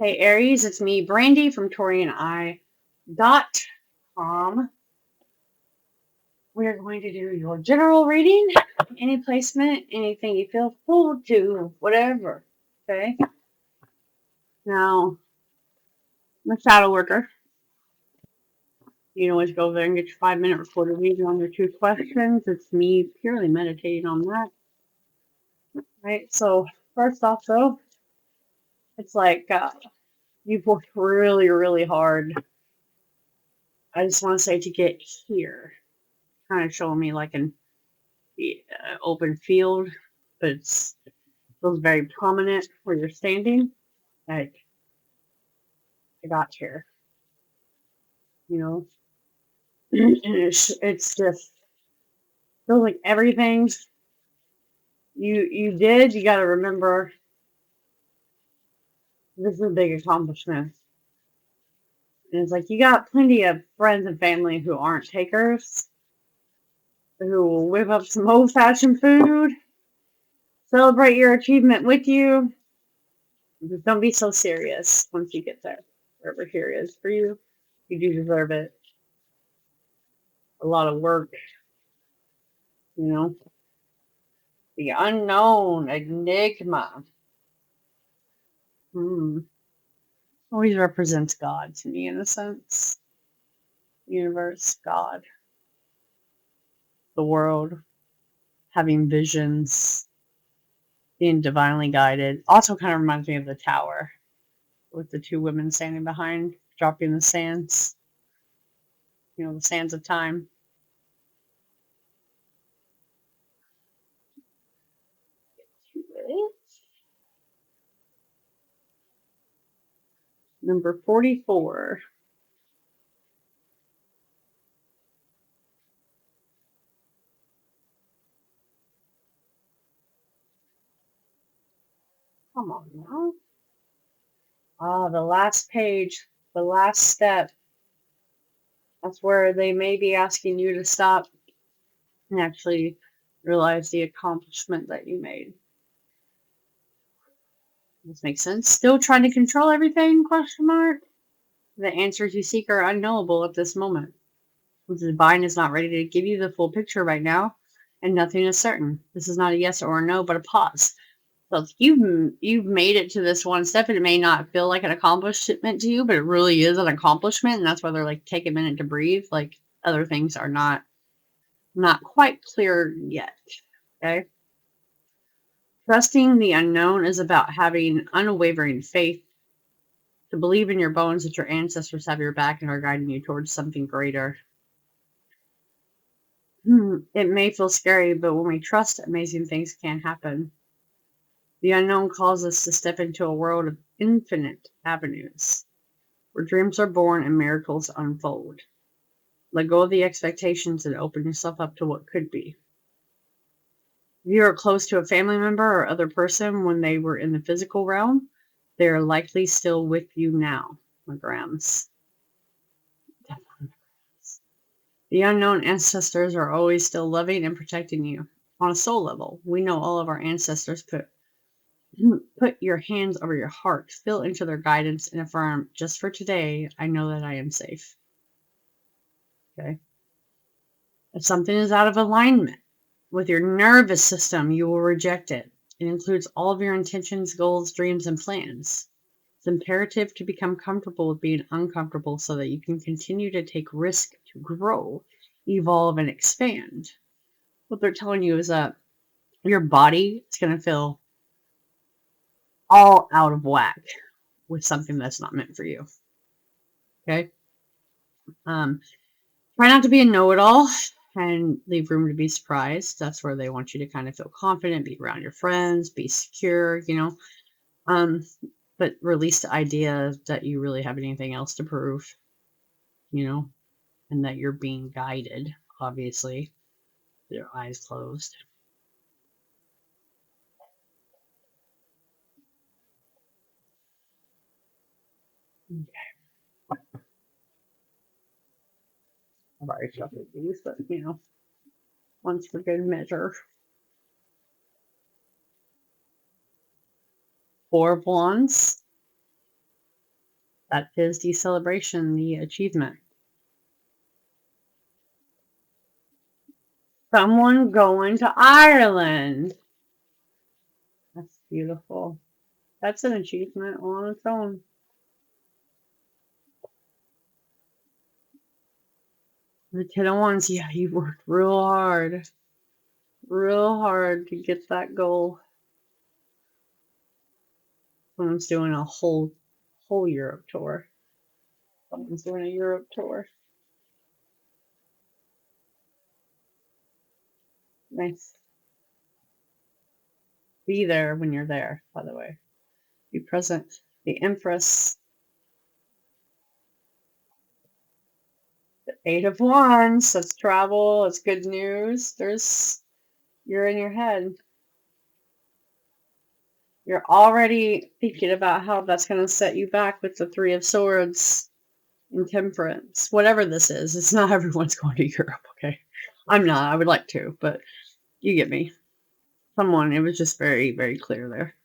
Hey Aries, it's me, Brandy from Taurean.com. We're going to do your general reading, any placement, anything you feel pulled to, whatever. Okay. Now, I'm a shadow worker. You can always go there and get your 5-minute recorded reading on your 2 questions. It's me purely meditating on that. Right. So first off, though, it's like you've worked really, really hard. I just want to say to get here, kind of showing me like an open field, but it feels very prominent where you're standing. Like, I got here, you know? And it's just feels like everything you did, you got to remember this is a big accomplishment. And it's like you got plenty of friends and family who aren't takers, who will whip up some old-fashioned food, celebrate your achievement with you. Just don't be so serious once you get there. Wherever here is for you, you do deserve it. A lot of work, you know. The unknown enigma. Always represents God to me in a sense. Universe, God, the world, having visions, being divinely guided. Also kind of reminds me of the tower with the 2 women standing behind, dropping the sands. You know, the sands of time. Number 44. Come on now. Ah, the last page, the last step. That's where they may be asking you to stop and actually realize the accomplishment that you made. This makes sense. Still trying to control everything? Question mark. The answers you seek are unknowable at this moment. The divine is not ready to give you the full picture right now, and nothing is certain. This is not a yes or a no, but a pause. So you've made it to this one step, and it may not feel like an accomplishment to you, but it really is an accomplishment, and that's why they're like, take a minute to breathe. Like other things are not quite clear yet. Okay. Trusting the unknown is about having unwavering faith, to believe in your bones that your ancestors have your back and are guiding you towards something greater. It may feel scary, but when we trust, amazing things can happen. The unknown calls us to step into a world of infinite avenues, where dreams are born and miracles unfold. Let go of the expectations and open yourself up to what could be. If you are close to a family member or other person when they were in the physical realm, they are likely still with you now, my grams. The unknown ancestors are always still loving and protecting you. On a soul level, we know all of our ancestors put your hands over your heart, feel into their guidance, and affirm, just for today, I know that I am safe. Okay. If something is out of alignment with your nervous system, you will reject it. It includes all of your intentions, goals, dreams, and plans. It's imperative to become comfortable with being uncomfortable so that you can continue to take risk to grow, evolve, and expand. What they're telling you is that your body is going to feel all out of whack with something that's not meant for you. Okay? Try not to be a know-it-all and leave room to be surprised. That's where they want you to kind of feel confident, be around your friends, be secure, you know. But release the idea that you really have anything else to prove, you know, and that you're being guided, obviously, with your eyes closed. Okay. I've already shuffled these, but, you know, once for good measure. 4 of Wands, That is the celebration, the achievement. Someone going to Ireland. That's beautiful. That's an achievement on its own. The 10 of Wands, yeah, you worked real hard to get that goal. Someone's doing a whole Europe tour. Someone's doing a Europe tour. Nice. Be there when you're there, by the way. Be present. The Empress. The 8 of Wands. That's travel. It's good news. You're in your head. You're already thinking about how that's going to set you back with the 3 of Swords and Temperance. Whatever this is, it's not everyone's going to Europe, okay? I'm not. I would like to, but you get me. Someone, it was just very, very clear there.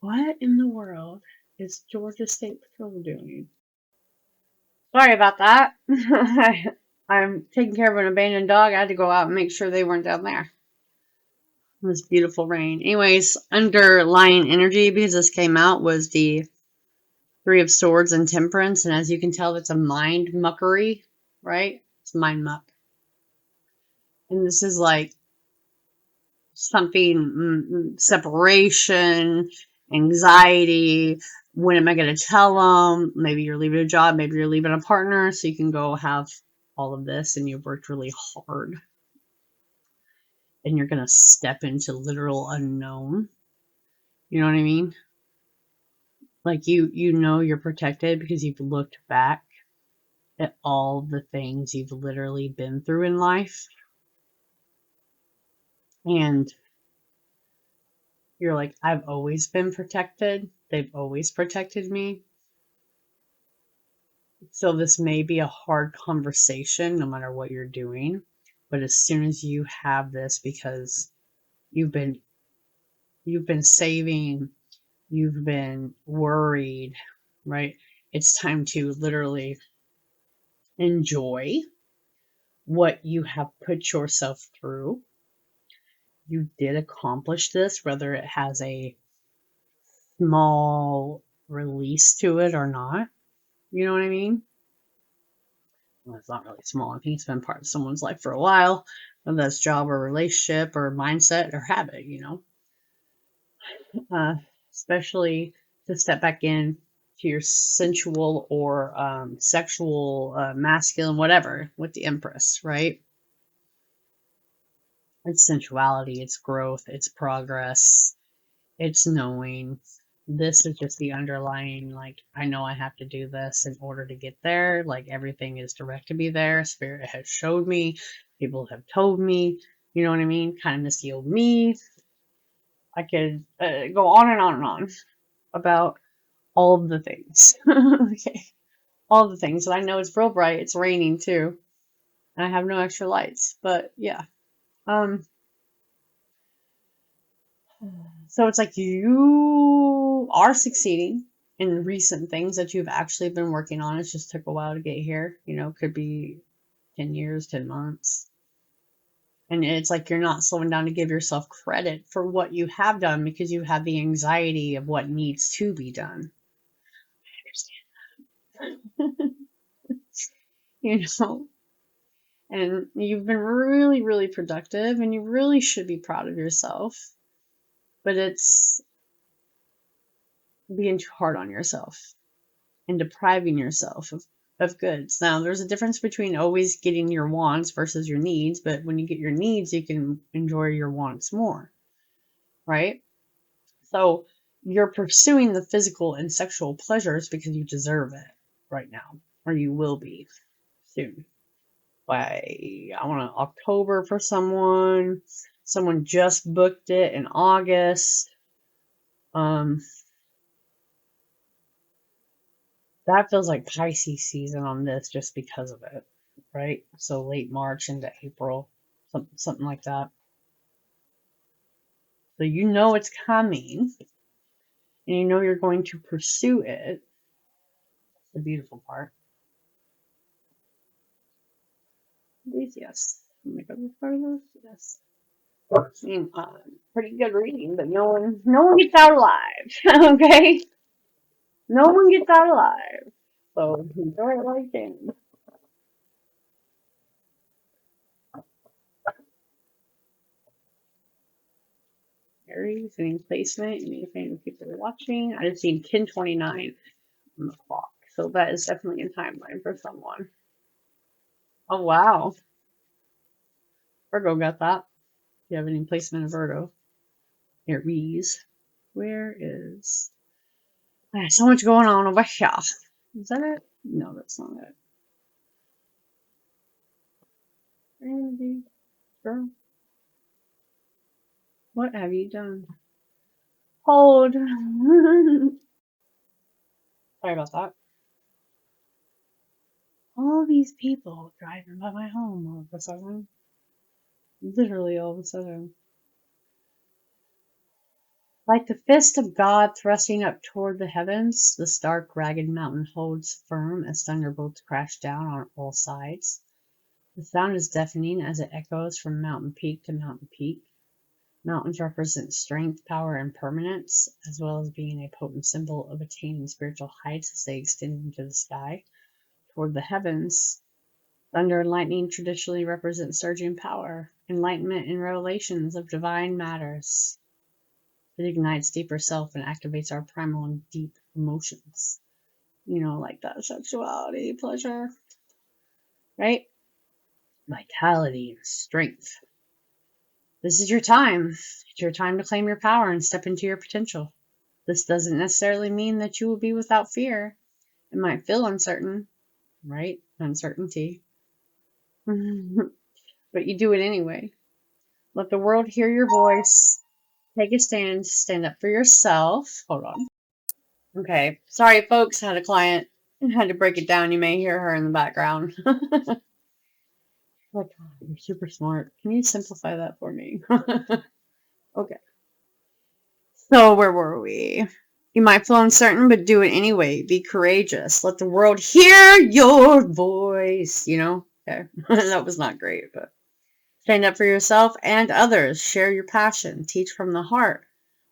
What in the world is Georgia State Patrol doing? Sorry about that. I'm taking care of an abandoned dog. I had to go out and make sure they weren't down there. It was beautiful rain. Anyways, underlying energy, because this came out, was the 3 of Swords and Temperance. And as you can tell, it's a mind muckery, right? It's mind muck. And this is like something, separation, anxiety. When am I going to tell them? Maybe you're leaving a job. Maybe you're leaving a partner. So you can go have all of this and you've worked really hard. And you're going to step into literal unknown. You know what I mean? Like you know you're protected because you've looked back at all the things you've literally been through in life. And you're like, I've always been protected. They've always protected me. So this may be a hard conversation no matter what you're doing. But as soon as you have this, because you've been saving, you've been worried, right? It's time to literally enjoy what you have put yourself through. You did accomplish this, whether it has a small release to it or not. You know what I mean? Well, it's not really small. I think it's been part of someone's life for a while, whether that's job or relationship or mindset or habit, you know. Especially to step back in to your sensual or sexual, masculine, whatever, with the Empress, right? It's sensuality, it's growth, it's progress, it's knowing. This is just the underlying, like, I know I have to do this in order to get there. Like, everything is directed me there. Spirit has showed me. People have told me. You know what I mean? Kind of miss the old me. I could go on and on and on about all of the things. Okay. All the things. And I know it's real bright. It's raining, too. And I have no extra lights. But, yeah. So it's like you are succeeding in recent things that you've actually been working on. It just took a while to get here. You know, could be 10 years, 10 months. And it's like you're not slowing down to give yourself credit for what you have done because you have the anxiety of what needs to be done. I understand that. You know? And you've been really, really productive and you really should be proud of yourself. But it's being too hard on yourself and depriving yourself of goods. Now, there's a difference between always getting your wants versus your needs, but when you get your needs, you can enjoy your wants more, right? So you're pursuing the physical and sexual pleasures because you deserve it right now, or you will be soon. By, I want to October for someone. Someone just booked it in August. That feels like Pisces season on this just because of it, right? So late March into April, something like that. So you know it's coming. and you know you're going to pursue it. That's the beautiful part. These, yes. Oh my God, what are those? Yes. I mean, pretty good reading, but no one gets out alive. Okay, no one gets out alive. So enjoy it while you can. Aries, any placement, anything people are watching. I just seen 10:29 on the clock, so that is definitely a timeline for someone. Oh wow, Virgo got that. Do you have any placement of Virgo? Aries. Where is? There's so much going on over here. Is that it? No, that's not it. Aries, girl, what have you done? Hold. Sorry about that. All these people driving by my home all of a sudden. Literally all of a sudden. Like the fist of God thrusting up toward the heavens, the stark, ragged mountain holds firm as thunderbolts crash down on all sides. The sound is deafening as it echoes from mountain peak to mountain peak. Mountains represent strength, power, and permanence, as well as being a potent symbol of attaining spiritual heights as they extend into the sky. Toward the heavens, thunder and lightning traditionally represent surging power, enlightenment, and revelations of divine matters. It ignites deeper self and activates our primal and deep emotions. You know, like that sexuality, pleasure, right? Vitality and strength. This is your time. It's your time to claim your power and step into your potential. This doesn't necessarily mean that you will be without fear. It might feel uncertain, right? Uncertainty. But you do it anyway. Let the world hear your voice. Take a stand. Stand up for yourself. Hold on. Okay. Sorry, folks. I had a client. I had to break it down. You may hear her in the background. Like, you're super smart. Can you simplify that for me? Okay. So, where were we? You might feel uncertain, but do it anyway. Be courageous. Let the world hear your voice. You know? Okay. That was not great, but stand up for yourself and others. Share your passion. Teach from the heart.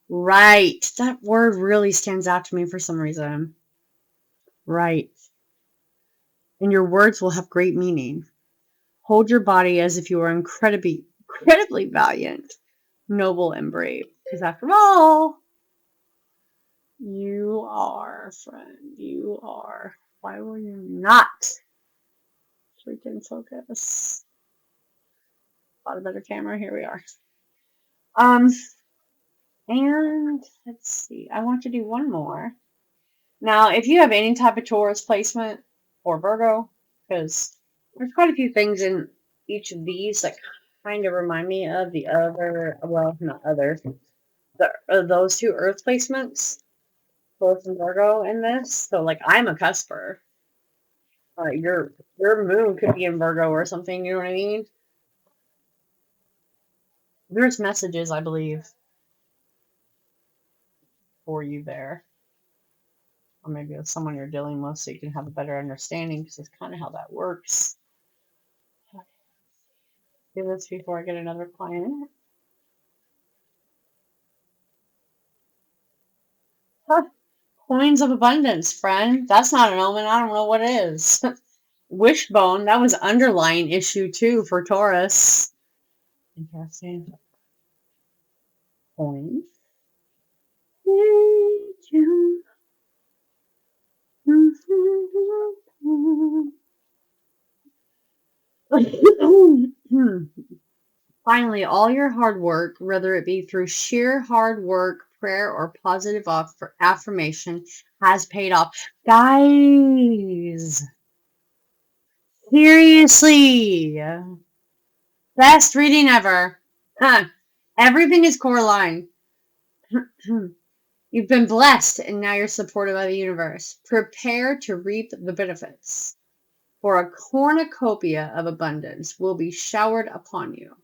Right. That word really stands out to me for some reason. Right. And your words will have great meaning. Hold your body as if you were incredibly valiant, noble, and brave. Because after all, you are, friend. You are. Why will you not freaking focus? Got a better camera. Here we are. And let's see. I want to do one more. Now, if you have any type of Taurus placement or Virgo, because there's quite a few things in each of these that kind of remind me of the other, well, not other, those two Earth placements, Taurus and Virgo in this. So, like, I'm a cusper. Your moon could be in Virgo or something. You know what I mean? There's messages, I believe, for you there, or maybe it's someone you're dealing with, so you can have a better understanding. Because it's kind of how that works. Do this before I get another client. Huh. Coins of abundance, friend. That's not an omen. I don't know what is. Wishbone. That was underlying issue too for Taurus. Interesting. Coins. Finally, all your hard work, whether it be through sheer hard work, prayer, or positive affirmation, has paid off. Guys, seriously, best reading ever. Huh. Everything is core line. You've been blessed, and now you're supported by the universe. Prepare to reap the benefits, for a cornucopia of abundance will be showered upon you.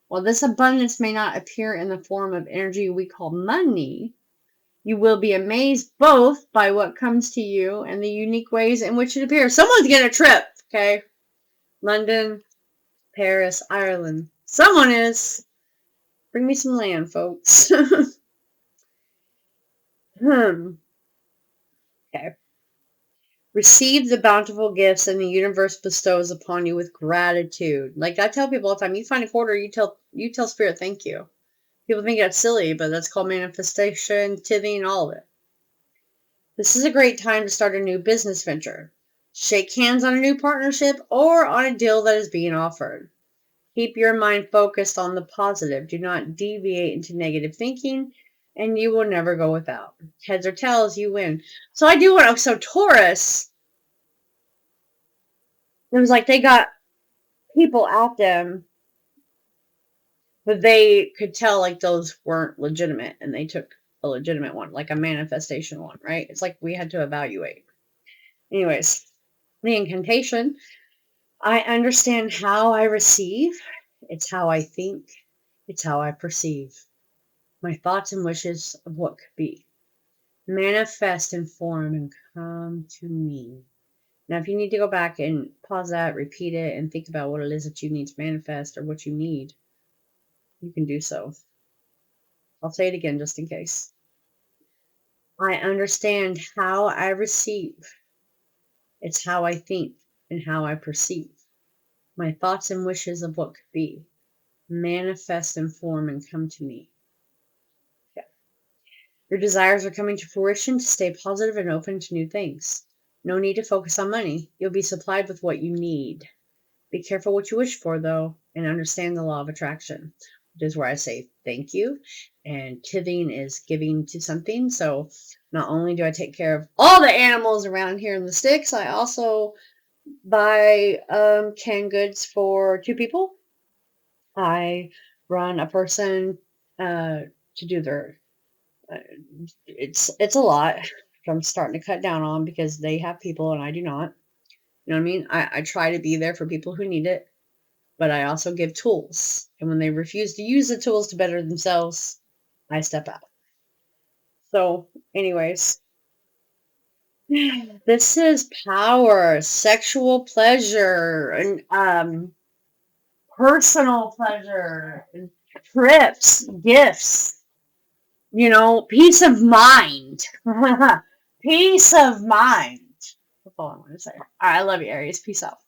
While this abundance may not appear in the form of energy we call money, You will be amazed both by what comes to you and the unique ways in which it appears. Someone's getting a trip, okay? London, Paris, Ireland. Someone is. Bring me some land, folks. Okay. Receive the bountiful gifts and the universe bestows upon you with gratitude. Like I tell people all the time, you find a quarter, you tell spirit thank you. People think that's silly, but that's called manifestation, tithing, all of it. This is a great time to start a new business venture. Shake hands on a new partnership or on a deal that is being offered. Keep your mind focused on the positive. Do not deviate into negative thinking, and you will never go without. Heads or tails, you win. So I do want. So Taurus, it was like they got people at them, but they could tell like those weren't legitimate, and they took a legitimate one, like a manifestation one, right? It's like we had to evaluate. Anyways, the incantation. I understand how I receive. It's how I think. It's how I perceive. My thoughts and wishes of what could be. Manifest in form and come to me. Now, if you need to go back and pause that, repeat it, and think about what it is that you need to manifest or what you need, you can do so. I'll say it again just in case. I understand how I receive. It's how I think and how I perceive. My thoughts and wishes of what could be. Manifest in form and come to me. Okay. Your desires are coming to fruition to stay positive and open to new things. No need to focus on money. You'll be supplied with what you need. Be careful what you wish for, though, and understand the law of attraction, which is where I say thank you. And tithing is giving to something. So not only do I take care of all the animals around here in the sticks, I also buy canned goods for 2 people. I run a person to do their. It's a lot. I'm starting to cut down on because they have people and I do not. You know what I mean? I try to be there for people who need it, but I also give tools. And when they refuse to use the tools to better themselves, I step out. So, anyways, this is power, sexual pleasure, and personal pleasure, and trips, gifts, peace of mind. Peace of mind. That's all I want to say. All right, I love you, Aries. Peace out.